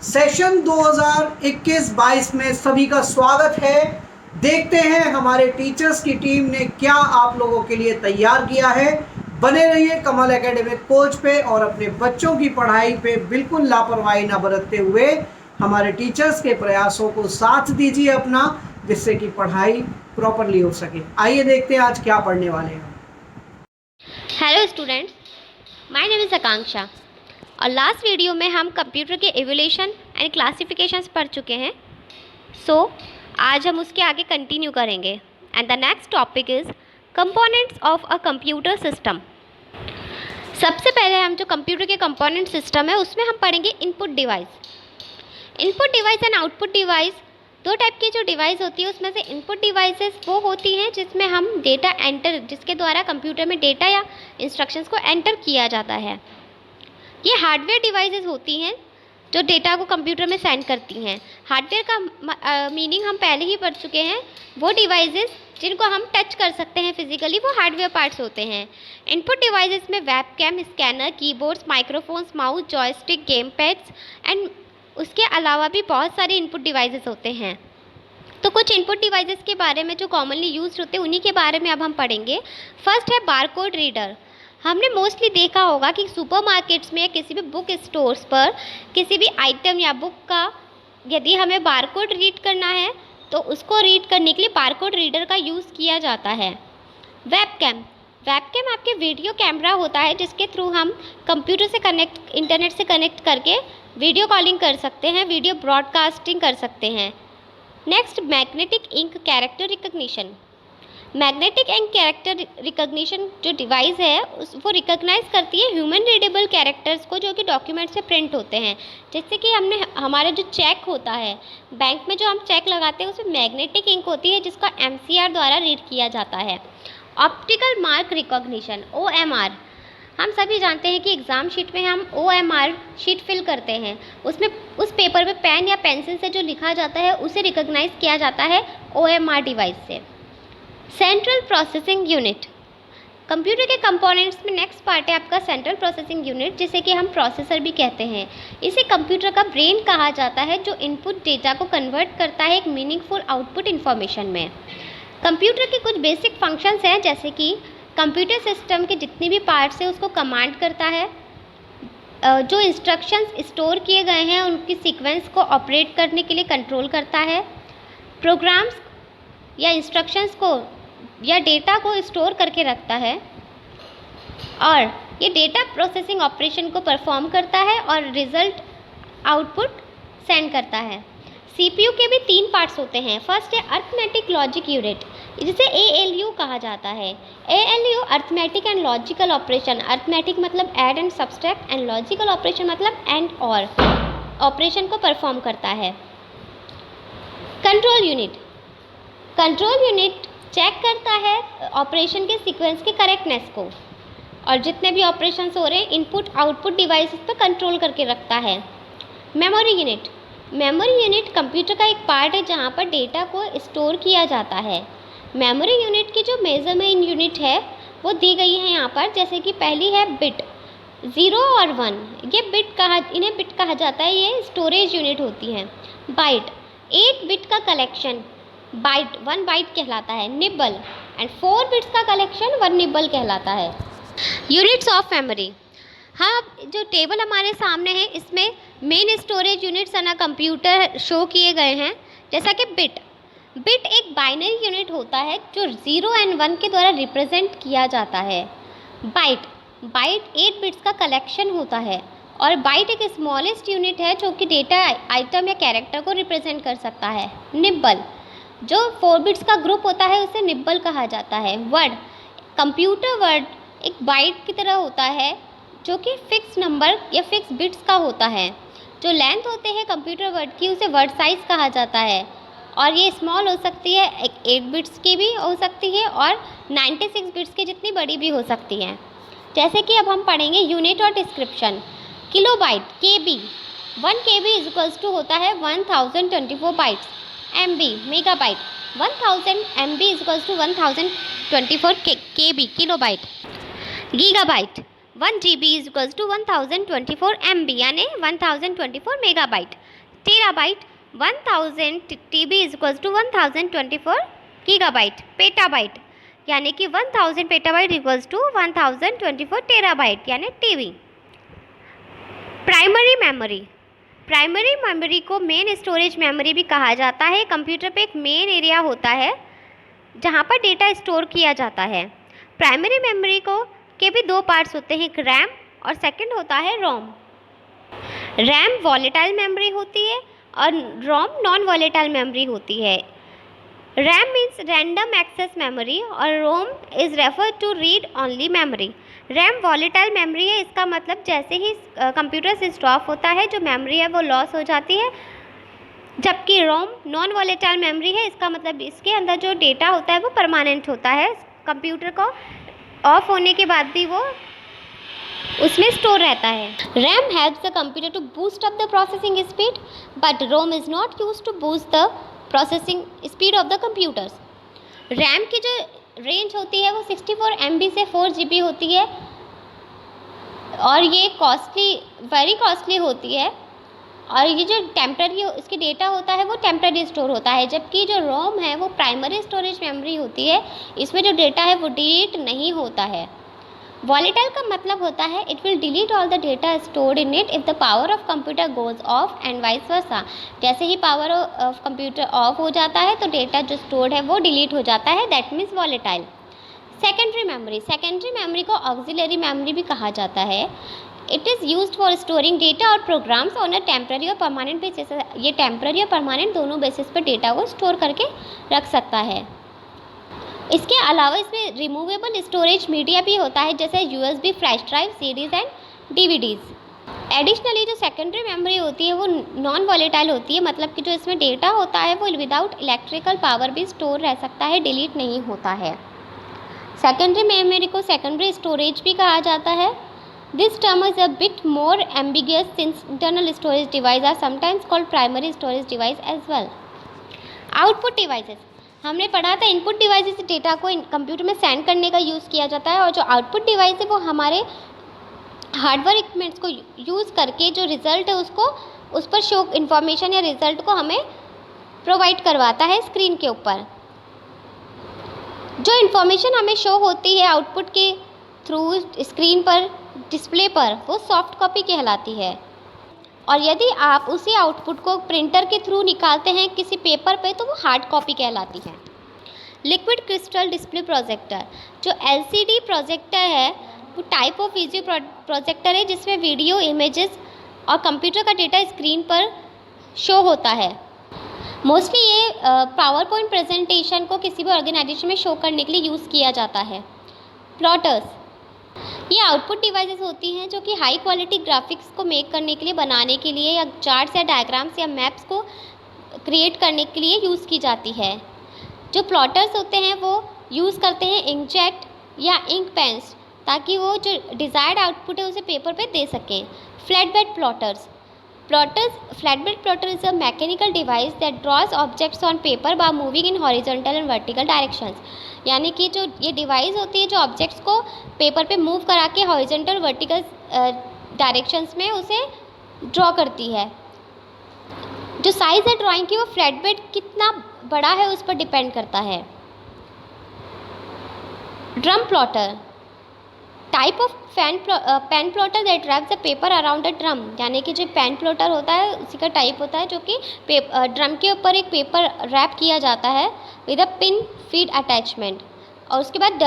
Session 2021-22 में सभी का स्वागत है। देखते हैं हमारे टीचर्स की टीम ने क्या आप लोगों के लिए तैयार किया है। बने रहिए कमल एकेडमिक कोच पे और अपने बच्चों की पढ़ाई पे बिल्कुल लापरवाही ना बरतते हुए हमारे टीचर्स के प्रयासों को साथ दीजिए अपना, जिससे कि पढ़ाई प्रॉपरली हो सके। आइए देखते हैं आज क्या पढ़ने वाले हैं। Hello students, my name is Akanksha और लास्ट वीडियो में हम कंप्यूटर के एवोल्यूशन एंड क्लासिफिकेशंस पढ़ चुके हैं। आज हम उसके आगे कंटिन्यू करेंगे and the next topic is components of a computer system. सबसे पहले हम जो कंप्यूटर के कंपोनेंट सिस्टम है उसमें हम पढ़ेंगे input device. Input device and output device, दो टाइप की जो डिवाइस होती है उसमें से इनपुट डिवाइसेस वो होती हैं जिसमें हम डेटा एंटर, जिसके द्वारा कंप्यूटर में डेटा या इंस्ट्रक्शंस को एंटर किया जाता है। ये हार्डवेयर डिवाइसेस होती हैं जो डेटा को कंप्यूटर में सेंड करती हैं। हार्डवेयर का मीनिंग हम पहले ही पढ़ चुके हैं। वो डिवाइसेस जिनको हम टच कर सकते हैं फिजिकली, वो हार्डवेयर पार्ट्स होते हैं। इनपुट डिवाइसेस में webcam, scanner, keyboards, microphones, mouse, joystick, game pads and उसके अलावा भी बहुत सारे इनपुट डिवाइसेस होते हैं। तो कुछ इनपुट डिवाइसेस के बारे में जो कॉमनली यूज होते हैं उन्हीं के बारे में अब हम पढ़ेंगे। फर्स्ट है बारकोड रीडर। हमने मोस्टली देखा होगा कि सुपरमार्केट्स में या किसी भी बुक स्टोर्स पर किसी भी आइटम या बुक का यदि हमें बारकोड रीड करना है तो उसको रीड करने के लिए बारकोड रीडर का यूज़ किया जाता है। वेबकैम आपके वीडियो कैमरा होता है जिसके थ्रू हम कंप्यूटर से इंटरनेट से कनेक्ट करके वीडियो कॉलिंग कर सकते हैं, वीडियो ब्रॉडकास्टिंग कर सकते हैं। Next, magnetic ink character recognition. Magnetic ink character recognition जो डिवाइस है वो रिकग्नाइज करती है ह्यूमन रीडेबल कैरेक्टर्स को जो कि डॉक्यूमेंट से प्रिंट होते हैं। जैसे कि हमारा जो चेक होता है, बैंक में जो हम चेक लगाते हैं उसमें मैग्नेटिक इंक होती है जिसका MCR द्वारा रीड किया जाता है। Optical mark recognition, OMR। हम सभी जानते हैं कि एग्ज़ाम शीट में हम OMR शीट फिल करते हैं, उसमें उस पेपर पे पेन या पेंसिल से जो लिखा जाता है उसे रिकॉग्नाइज किया जाता है OMR डिवाइस से। सेंट्रल प्रोसेसिंग यूनिट, कंप्यूटर के कंपोनेंट्स में नेक्स्ट पार्ट है आपका सेंट्रल प्रोसेसिंग यूनिट, जिसे कि हम प्रोसेसर भी कहते हैं। इसे कंप्यूटर का ब्रेन कहा जाता है जो इनपुट डेटा को कन्वर्ट करता है एक मीनिंगफुल आउटपुट इन्फॉर्मेशन में। कंप्यूटर के कुछ बेसिक फंक्शंस हैं जैसे कि कंप्यूटर सिस्टम के जितने भी पार्ट्स हैं उसको कमांड करता है, जो इंस्ट्रक्शंस स्टोर किए गए हैं उनकी सीक्वेंस को ऑपरेट करने के लिए कंट्रोल करता है, प्रोग्राम्स या इंस्ट्रक्शंस को या डेटा को स्टोर करके रखता है और ये डेटा प्रोसेसिंग ऑपरेशन को परफॉर्म करता है और रिजल्ट आउटपुट सेंड करता है। CPU के भी 3 पार्ट्स होते हैं। फर्स्ट है अर्थमेटिक लॉजिक यूनिट, जिसे ALU कहा जाता है। ALU arithmetic and logical operation, arithmetic मतलब add and subtract and logical operation मतलब एंड और ऑपरेशन को परफॉर्म करता है। कंट्रोल यूनिट चेक करता है ऑपरेशन के सीक्वेंस के करेक्टनेस को और जितने भी ऑपरेशंस हो रहे हैं इनपुट आउटपुट डिवाइसेस पर कंट्रोल करके रखता है। मेमोरी यूनिट कंप्यूटर का एक पार्ट है जहाँ पर डेटा को स्टोर किया जाता है। मेमोरी यूनिट की जो मेजरमेंट यूनिट है वो दी गई है यहाँ पर, जैसे कि पहली है बिट, 0 और 1, इन्हें बिट कहा जाता है, ये स्टोरेज यूनिट होती हैं। बाइट, 8 बिट का कलेक्शन, बाइट 1 बाइट कहलाता है। निबल एंड 4 बिट्स का कलेक्शन 1 निबल कहलाता है। यूनिट्स ऑफ मेमोरी, हाँ जो टेबल हमारे सामने है इसमें मेन स्टोरेज यूनिट्स ना कंप्यूटर शो किए गए हैं। जैसा कि बिट एक बाइनरी यूनिट होता है जो 0 एंड 1 के द्वारा रिप्रेजेंट किया जाता है। बाइट 8 बिट्स का कलेक्शन होता है और बाइट एक स्मॉलेस्ट यूनिट है जो कि डेटा आइटम या कैरेक्टर को रिप्रेजेंट कर सकता है। निब्बल जो 4 बिट्स का ग्रुप होता है उसे निब्बल कहा जाता है। कंप्यूटर वर्ड एक बाइट की तरह होता है जो कि फिक्स नंबर या फिक्स बिट्स का होता है। जो लेंथ होते हैं कंप्यूटर वर्ड की उसे वर्ड साइज़ कहा जाता है और ये स्मॉल हो सकती है, 8 बिट्स की भी हो सकती है और 96 बिट्स की जितनी बड़ी भी हो सकती है। जैसे कि अब हम पढ़ेंगे यूनिट और description. Kilobyte, KB, 1 KB is equals to होता है 1024 bytes. MB, megabyte, 1000 MB is equals to 1024 KB, kilobyte. Gigabyte, 1 GB is equals to 1024 MB यानी 1024 megabyte. Terabyte 1000 TB is equals to 1024 gigabyte. Petabyte यानी कि 1000 petabyte equals to 1024 terabyte यानी TB। Primary memory को main storage memory भी कहा जाता है। Computer पे एक मेन एरिया होता है जहाँ पर डेटा स्टोर किया जाता है। प्राइमरी मेमोरी को के भी दो पार्ट्स होते हैं, एक रैम और सेकंड होता है रोम। रैम वॉलेटाइल मेमोरी होती है और रोम नॉन वॉलेटाइल मेमोरी होती है। RAM means random access memory और ROM is refer to read only memory. RAM volatile memory है, इसका मतलब जैसे ही कंप्यूटर स्विच ऑफ होता है जो मेमोरी है वो लॉस हो जाती है, जबकि रोम नॉन वॉलेटाइल मेमोरी है, इसका मतलब इसके अंदर जो डेटा होता है वो परमानेंट होता है। कंप्यूटर को ऑफ होने के बाद भी वो उसमें स्टोर रहता है। RAM helps the computer to boost up the processing speed but ROM is not use to boost the processing speed of the computers. RAM की जो रेंज होती है वो 64 MB से 4 GB होती है और ये वेरी कॉस्टली होती है। और ये जो टेम्पररी इसकी डेटा होता है वो टेम्पररी स्टोर होता है, जबकि जो रोम है वो प्राइमरी स्टोरेज मेमोरी होती है, इसमें जो डेटा है वो डिलीट नहीं होता है। वॉलेटाइल का मतलब होता है it will delete all the data stored in it if the power of computer goes off and vice versa. जैसे ही पावर ऑफ कंप्यूटर ऑफ हो जाता है तो डेटा जो स्टोर्ड है वो डिलीट हो जाता है, that means volatile. Secondary memory को ऑक्सिलरी मेमोरी भी कहा जाता है। It is used for storing data और प्रोग्राम्स ऑन अ टेम्पररी और परमानेंट बेसिस। ये टेम्पररी और परमानेंट दोनों बेसिस पर डेटा को स्टोर करके रख सकता है। इसके अलावा इसमें रिमूवेबल स्टोरेज मीडिया भी होता है, जैसे USB flash drive, CDs and DVDs। Additionally जो सेकेंडरी मेमोरी होती है वो नॉन वॉलेटाइल होती है, मतलब कि जो इसमें डेटा होता है वो विदाउट इलेक्ट्रिकल पावर भी स्टोर रह सकता है, डिलीट नहीं होता है। सेकेंडरी मेमोरी को सेकेंडरी स्टोरेज भी कहा जाता है। This term is a bit more ambiguous since internal storage devices are sometimes called primary storage device as well. Output devices हमने पढ़ा था, इनपुट डिवाइसेस डेटा को कंप्यूटर में सेंड करने का यूज़ किया जाता है और जो आउटपुट डिवाइस है वो हमारे हार्डवेयर इक्विपमेंट्स को यूज़ करके जो रिज़ल्ट है उसको उस पर शो इन्फॉर्मेशन या रिज़ल्ट को हमें प्रोवाइड करवाता है स्क्रीन के ऊपर। जो इन्फॉर्मेशन हमें शो होती है आउटपुट के थ्रू स्क्रीन पर डिस्प्ले पर वो सॉफ्ट कॉपी कहलाती है, और यदि आप उसी आउटपुट को प्रिंटर के थ्रू निकालते हैं किसी पेपर पे तो वो हार्ड कॉपी कहलाती है। लिक्विड क्रिस्टल डिस्प्ले प्रोजेक्टर, जो LCD प्रोजेक्टर है वो टाइप ऑफ वीडियो प्रोजेक्टर है जिसमें वीडियो, इमेजेस और कंप्यूटर का डेटा स्क्रीन पर शो होता है। मोस्टली ये पावर पॉइंट प्रेजेंटेशन को किसी भी ऑर्गेनाइजेशन में शो करने के लिए यूज़ किया जाता है। प्लॉटर्स, ये आउटपुट डिवाइसेस होती हैं जो कि हाई क्वालिटी ग्राफिक्स को मेक करने के लिए, बनाने के लिए, या चार्ट्स या डायग्राम्स या मैप्स को क्रिएट करने के लिए यूज़ की जाती है। जो प्लॉटर्स होते हैं वो यूज़ करते हैं इंकजेट या इंक पेन्स ताकि वो जो डिज़ायर्ड आउटपुट है उसे पेपर पे दे सकें। Flatbed plotter is a mechanical device that draws objects on paper by moving in horizontal and vertical directions. यानी कि जो ये डिवाइस होती है जो ऑब्जेक्ट्स को पेपर पे मूव करा के हॉरिजॉन्टल वर्टिकल डायरेक्शंस में उसे ड्रॉ करती है। जो साइज़ है ड्राइंग की वो फ्लैटबेड कितना बड़ा है उस पर डिपेंड करता है। Drum plotter, type of pen plotter that wraps the paper around a drum. यानी कि जो पेन प्लॉटर होता है उसी का टाइप होता है जो कि ड्रम के ऊपर एक पेपर रैप किया जाता है with a pin feed attachment, और उसके बाद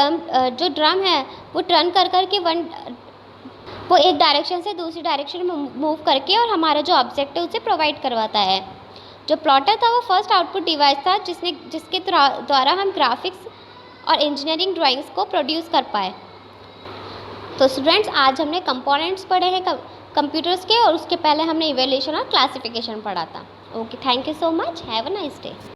जो ड्रम है वो टर्न कर के वो एक डायरेक्शन से दूसरी डायरेक्शन में मूव करके और हमारा जो ऑब्जेक्ट है उसे प्रोवाइड करवाता है। जो प्लॉटर था वो फर्स्ट आउटपुट डिवाइस था जिसके द्वारा हम ग्राफिक्स और इंजीनियरिंग ड्राइंग्स को प्रोड्यूस कर पाए। तो स्टूडेंट्स, आज हमने कंपोनेंट्स पढ़े हैं कंप्यूटर्स के, और उसके पहले हमने इवैल्यूएशन और क्लासिफिकेशन पढ़ा था। Okay, thank you so much, have a nice day.